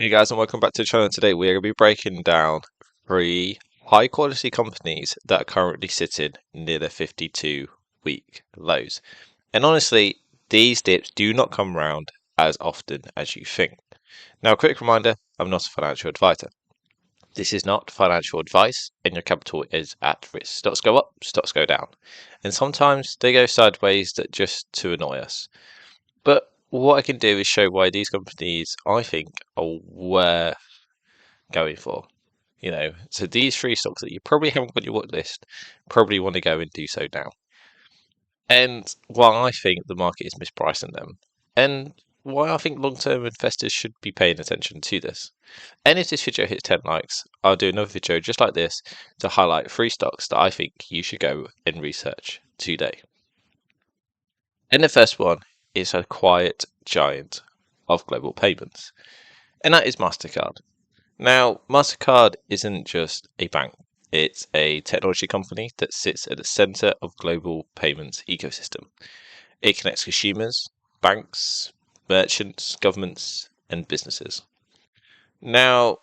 Hey guys, and welcome back to the channel. Today we're going to be breaking down three high quality companies that are currently sitting near their 52-week lows. And honestly, these dips do not come around as often as you think. Now, a quick reminder, I'm not a financial advisor. This is not financial advice, and your capital is at risk. Stocks go up, stocks go down. And sometimes they go sideways just to annoy us. But what I can do is show why these companies, I think, are worth going for. So these three stocks that you probably haven't got on your watch list, probably want to go and do so now. And why I think the market is mispricing them, and why I think long-term investors should be paying attention to this. And if this video hits 10 likes, I'll do another video just like this to highlight three stocks that I think you should go and research today. And the first one is a quiet giant of global payments, and that is Mastercard. Now, Mastercard isn't just a bank. It's a technology company that sits at the center of global payments ecosystem. It connects consumers, banks, merchants, governments, and businesses. Now,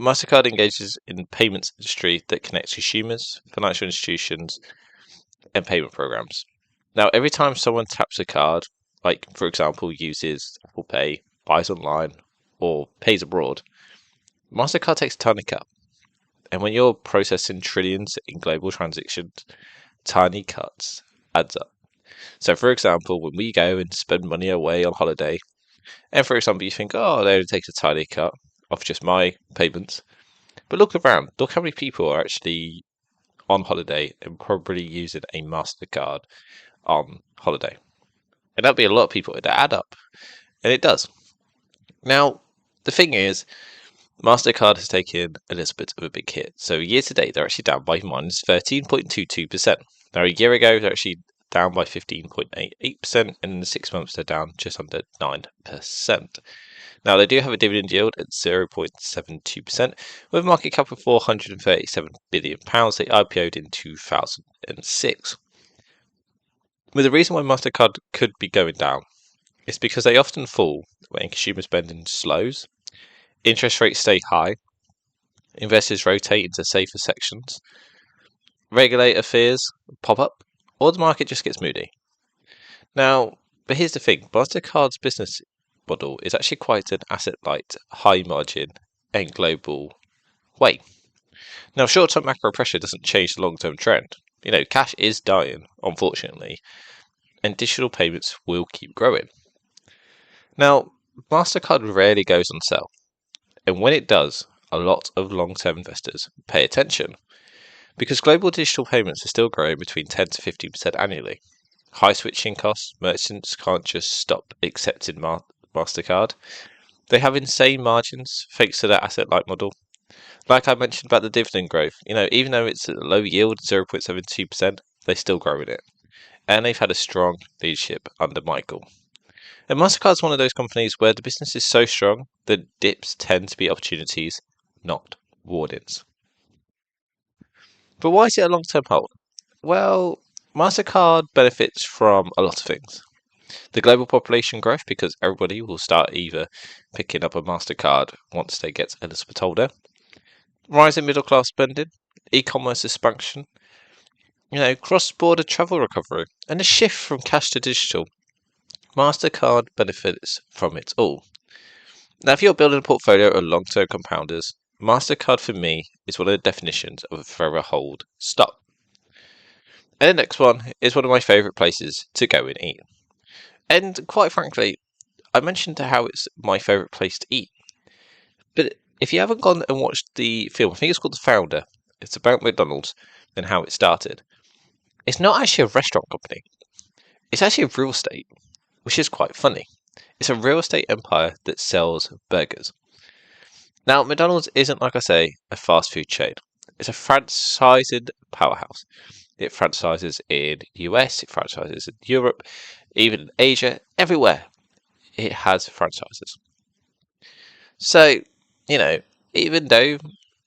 Mastercard engages in payments industry that connects consumers, financial institutions, and payment programs. Now, every time someone taps a card, like for example uses Apple Pay, buys online, or pays abroad, Mastercard takes a tiny cut. And when you're processing trillions in global transactions, tiny cuts adds up. So, for example, when we go and spend money away on holiday, and for example, you think, oh, they only takes a tiny cut off just my payments. But look around, look how many people are actually on holiday and probably using a MasterCard on holiday. And that'd be a lot of people that add up. And it does. Now, the thing is, Mastercard has taken a little bit of a big hit. So year to date, they're actually down by minus 13.22%. Now, a year ago, they're actually down by 15.88%, and in the 6 months, they're down just under 9%. Now, they do have a dividend yield at 0.72%, with a market cap of £437 billion. They IPO'd in 2006. But the reason why Mastercard could be going down is because they often fall when consumer spending slows, interest rates stay high, investors rotate into safer sections, regulator fears pop up, or the market just gets moody. Now, but here's the thing, Mastercard's business model is actually quite an asset-light, high-margin, and global way. Now, short-term macro pressure doesn't change the long-term trend. Cash is dying, unfortunately, and digital payments will keep growing. Now, Mastercard rarely goes on sale, and when it does, a lot of long-term investors pay attention because global digital payments are still growing between 10 to 15% annually. High switching costs, merchants can't just stop accepting Mastercard. They have insane margins thanks to their asset-light model. Like I mentioned about the dividend growth, even though it's a low yield, 0.72%, they're still growing it. And they've had a strong leadership under Michael. And Mastercard's one of those companies where the business is so strong that dips tend to be opportunities, not warnings. But why is it a long-term hold? Well, Mastercard benefits from a lot of things. The global population growth, because everybody will start either picking up a Mastercard once they get a little bit older. Rising middle class spending, e-commerce expansion, cross-border travel recovery, and a shift from cash to digital. Mastercard benefits from it all. Now, if you're building a portfolio of long-term compounders, Mastercard for me is one of the definitions of a forever hold stock. And the next one is one of my favourite places to go and eat. And quite frankly, I mentioned how it's my favourite place to eat. But if you haven't gone and watched the film, I think it's called The Founder. It's about McDonald's and how it started. It's not actually a restaurant company. It's actually a real estate, which is quite funny. It's a real estate empire that sells burgers. Now, McDonald's isn't, like I say, a fast food chain. It's a franchised powerhouse. It franchises in the US, it franchises in Europe, even in Asia, everywhere. It has franchises. So, even though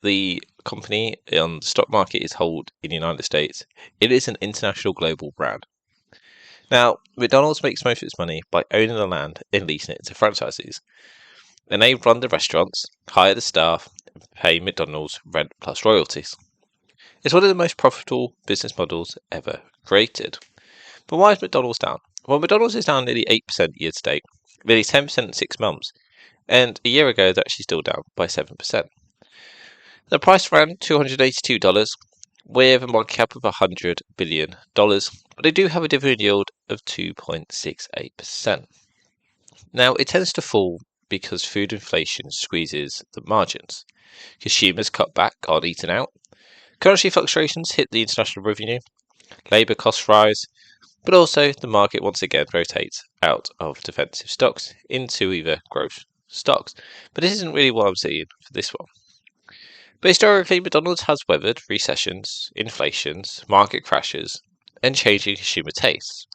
the company on the stock market is held in the United States, it is an international global brand. Now, McDonald's makes most of its money by owning the land and leasing it to franchisees. And they run the restaurants, hire the staff, and pay McDonald's rent plus royalties. It's one of the most profitable business models ever created. But why is McDonald's down? Well, McDonald's is down nearly 8% year to date, nearly 10% in 6 months, and a year ago they're actually still down by 7%. The price ran $282 with a market cap of $100 billion, but they do have a dividend yield of 2.68%. Now, it tends to fall because food inflation squeezes the margins. Consumers cut back on eating out. Currency fluctuations hit the international revenue. Labour costs rise. But also, the market once again rotates out of defensive stocks into either growth stocks. But this isn't really what I'm seeing for this one. But historically, McDonald's has weathered recessions, inflations, market crashes, and changing consumer tastes.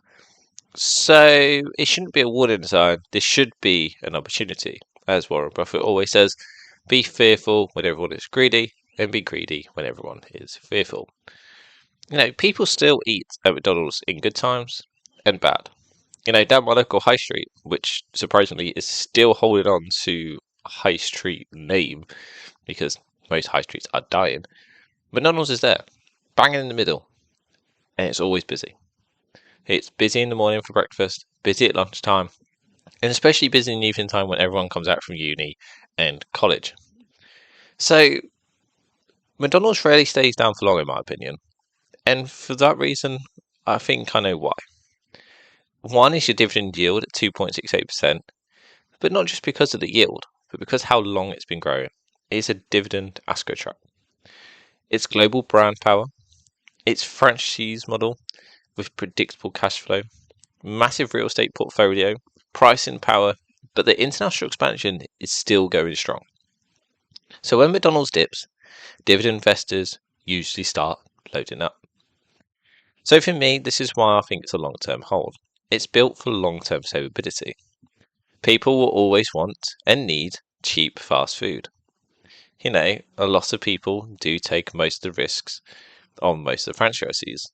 So it shouldn't be a warning sign. This should be an opportunity. As Warren Buffett always says, be fearful when everyone is greedy, and be greedy when everyone is fearful. People still eat at McDonald's in good times and bad. Down my local high street, which surprisingly is still holding on to a high street name because most high streets are dying, McDonald's is there, banging in the middle, and it's always busy. It's busy in the morning for breakfast, busy at lunchtime, and especially busy in the evening time when everyone comes out from uni and college. So McDonald's rarely stays down for long, in my opinion. And for that reason, I think I know why. One is your dividend yield at 2.68%, but not just because of the yield, but because how long it's been growing. It's a dividend ascotrap. Its global brand power, its franchise model with predictable cash flow, massive real estate portfolio, pricing power, but the international expansion is still going strong. So when McDonald's dips, dividend investors usually start loading up. So for me, this is why I think it's a long-term hold. It's built for long-term savability. People will always want and need cheap fast food. A lot of people do take most of the risks on most of the franchisees.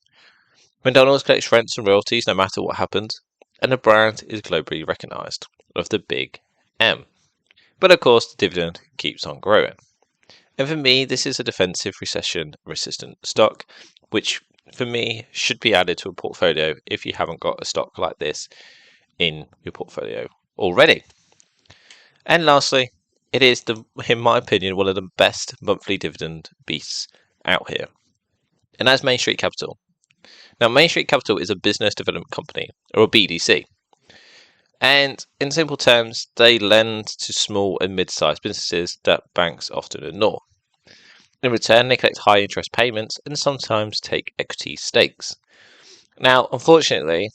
McDonald's collects rents and royalties no matter what happens, and the brand is globally recognised, of the big M. But of course, the dividend keeps on growing. And for me, this is a defensive recession-resistant stock, which for me should be added to a portfolio if you haven't got a stock like this in your portfolio already. And lastly, it is, in my opinion, one of the best monthly dividend beasts out here. And that's Main Street Capital. Now, Main Street Capital is a business development company, or a BDC. And in simple terms, they lend to small and mid-sized businesses that banks often ignore. In return, they collect high interest payments and sometimes take equity stakes. Now, unfortunately,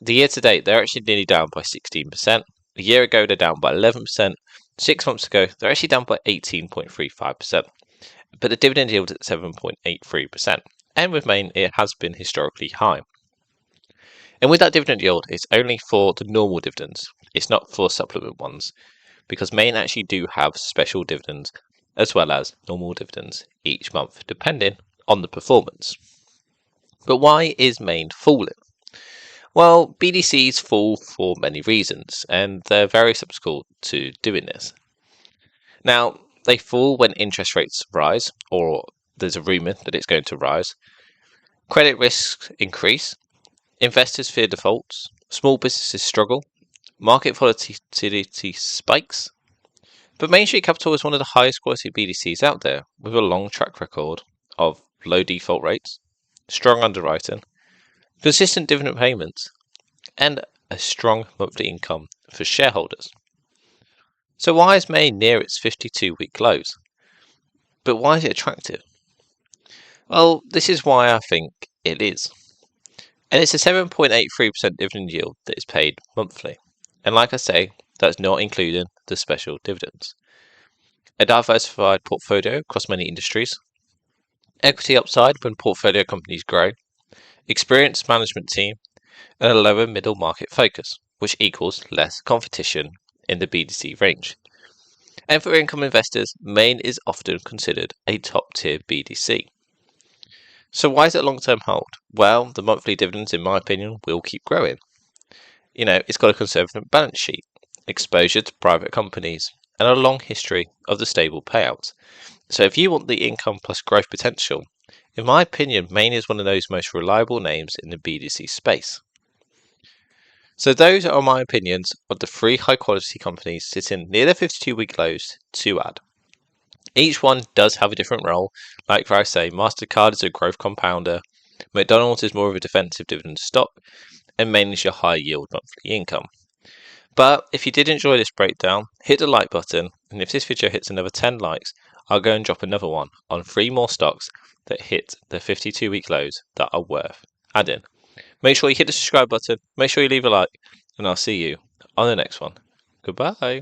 the year to date, they're actually nearly down by 16%. A year ago, they're down by 11%. 6 months ago, they're actually down by 18.35%. But the dividend yield is at 7.83%. And with Main, it has been historically high. And with that dividend yield, it's only for the normal dividends. It's not for supplement ones, because Main actually do have special dividends as well as normal dividends each month, depending on the performance. But why is Main falling? Well, BDCs fall for many reasons, and they're very subsequent to doing this. Now, they fall when interest rates rise, or there's a rumour that it's going to rise. Credit risks increase. Investors fear defaults. Small businesses struggle. Market volatility spikes. But Main Street Capital is one of the highest quality BDCs out there, with a long track record of low default rates, strong underwriting, consistent dividend payments, and a strong monthly income for shareholders. So why is Main near its 52-week lows? But why is it attractive? Well, this is why I think it is. And it's a 7.83% dividend yield that is paid monthly. And like I say, that's not including the special dividends. A diversified portfolio across many industries. Equity upside when portfolio companies grow. Experienced management team. And a lower middle market focus, which equals less competition in the BDC range. And for income investors, Main is often considered a top-tier BDC. So why is it a long-term hold? Well, the monthly dividends, in my opinion, will keep growing. It's got a conservative balance sheet, exposure to private companies, and a long history of the stable payouts. So if you want the income plus growth potential, in my opinion, Main is one of those most reliable names in the BDC space. So those are my opinions of the 3 high quality companies sitting near their 52-week lows to add. Each one does have a different role. Like I say, Mastercard is a growth compounder, McDonald's is more of a defensive dividend stock, and Main is your high yield monthly income. But if you did enjoy this breakdown, hit the like button, and if this video hits another 10 likes, I'll go and drop another one on 3 more stocks that hit the 52-week lows that are worth adding. Make sure you hit the subscribe button, make sure you leave a like, and I'll see you on the next one. Goodbye.